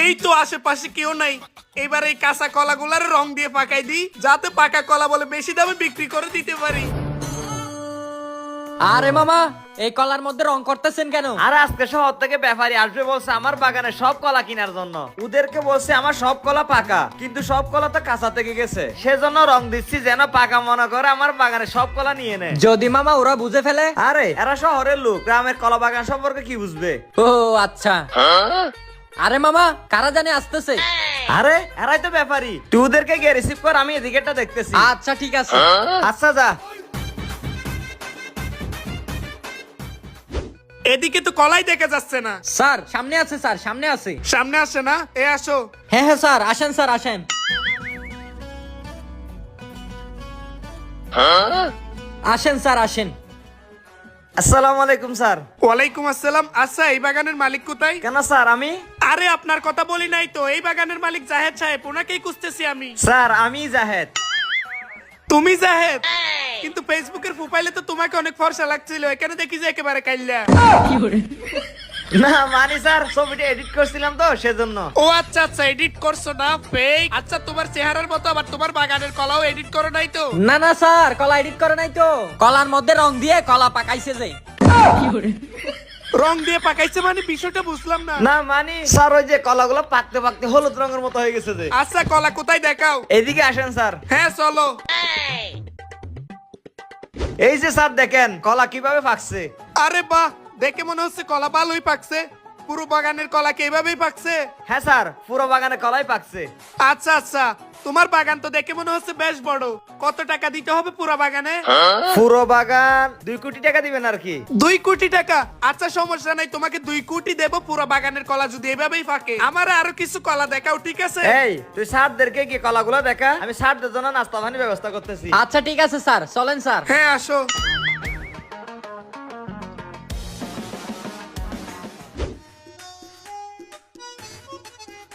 এই তো আশেপাশে কেউ নাই, এবার এই কাঁচা কলাগুলার রং দিয়ে পাকাই দিই, যাতে পাকা কলা বলে বেশি দামে বিক্রি করে দিতে পারি। আরে মামা, এই কলার মধ্যে রং করতেছেন কেন? আরে আজকে শহর থেকে ব্যাপারী আসবে বলছে আমার বাগানে সব কলা কেনার জন্য। ওদেরকে বলছে আমার সব কলা পাকা, কিন্তু সব কলা তো কাঁচা থেকে গেছে, সেজন্য রং দিচ্ছি যেন পাকা মনে করে আমার বাগানে সব কলা নিয়ে নেয়। যদি মামা ওরা বুঝে ফেলে? আরে এরা শহরের লোক, গ্রামের কলা বাগান সম্পর্কে কি বুঝবে? ও আচ্ছা। আরে মামা, কারা জানে আসতেছে? আরে এরাই তো ব্যাপারী, তুই ওদেরকে গিয়ে রিসিভ কর, আমি এদিকেটা দেখতেছি। আচ্ছা ঠিক আছে। আচ্ছা যা। এদিকে তো কলাই দেখা যাচ্ছে না। স্যার সামনে আছে, স্যার সামনে আছে। সামনে আসে না? এ আসো। হ্যাঁ হ্যাঁ স্যার, আসেন স্যার আসেন। আসেন স্যার আসেন। আসসালামু আলাইকুম স্যার। ওয়ালাইকুম আসসালাম। আচ্ছা, এই বাগানের মালিক কোথায়? কেন স্যার? আমি আরে আপনার কথা বলি নাই তো, এই বাগানের মালিক জাহেদ সাহেব, ওনাকেই খুঁজতেছি আমি। স্যার আমি জাহেদ। তুমি জাহেদ? কিন্তু ফেসবুকের প্রোফাইলে তো তোমাকে অনেক ফর্সা লাগছিল, এখানে দেখি যে একেবারে কাইল্লা। না মানে স্যার, ছবিটা এডিট করছিলাম তো সেজন্য। ও আচ্ছা আচ্ছা, এডিট করছো না? ফেক? আচ্ছা, তোমার চেহারার মতো আবার তোমার বাগানের কলাও এডিট করো নাই তো? না না স্যার, কলা এডিট করে নাই তো, কলার মধ্যে রং দিয়ে কলা পাকাইছে যে। রং দিয়ে পাকাইছে মানে বিষয়টা বুঝলাম না। না মানে স্যার, ওই যে কলাগুলো পাকতে পাকতে হলুদ রঙের মতো হয়ে গেছে যে। আচ্ছা, কলা কোথায় দেখাও। এদিকে আসেন স্যার। হ্যাঁ চলো। এই যে স্যার দেখেন কলা কিভাবে পাকছে। আরে বাহ, দেখে মনে হচ্ছে কলা ভালোই পাকছে। পুরো বাগানের কলা কি এভাবেই পাকছে? হ্যাঁ স্যার, পুরো বাগানে কলাই পাকছে। আচ্ছা আচ্ছা, তোমার বাগান তো দেখে মনে হচ্ছে বেশ বড়। কত টাকা দিতে হবে পুরো বাগানে? পুরো বাগান 2 কোটি টাকা দিবেন আর কি। 2 কোটি টাকা? আচ্ছা সমস্যা নাই, তোমাকে 2 কোটি দেবো পুরো বাগানের কলা যদি এভাবেই ফাঁকে। আমার আরো কিছু কলা দেখাও, ঠিক আছে? এই তুই স্যারদেরকে কি কলাগুলো দেখা, আমি স্যারদের জন্য নাস্তা পানির ব্যবস্থা করতেছি। আচ্ছা ঠিক আছে স্যার, চলেন স্যার। হ্যাঁ আসো।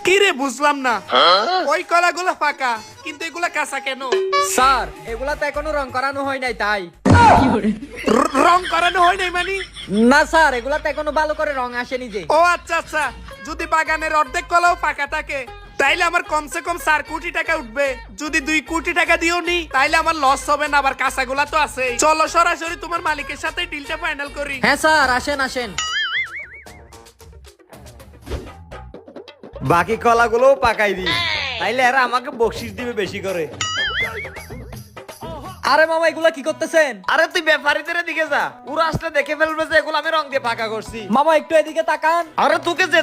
কি রে, বুঝলাম না। ওই কলাগুলো ফাঁকা, কিন্তু এগুলা কাঁচা কেন? স্যার এগুলা তো এখনো রং করানো হয় নাই তাই। রং করানো হয় নাই মানে? না স্যার, এগুলা তো এখনো ভালো করে রং আসেনি যে। ও আচ্ছা আচ্ছা, যদি বাগানের অর্ধেক কলাও ফাঁকা থাকে তাইলে আমার কমসে কম 4 কোটি টাকা উঠবে। যদি 2 কোটি টাকা দিও নি তাইলে আমার লস হবে না, আবার কাঁচাগুলা তো আছে। চলো সরাসরি তোমার মালিকের সাথে ডিলটা ফাইনাল করি। হ্যাঁ স্যার, আসেন আসেন। বাকি কলাগুলোও পাকাই দি, তাইলে এরা আমাকে বকশিস দিবে বেশি করে। আরে মামা, এগুলা কি করতেছেন? আরে তুই ব্যাপারীদের দিকে যা, ওরা আসলে দেখে ফেলবে যে এগুলো আমি রং দিয়ে পাকা করছি। মামা একটু এদিকে তাকান। আরে তোকে যে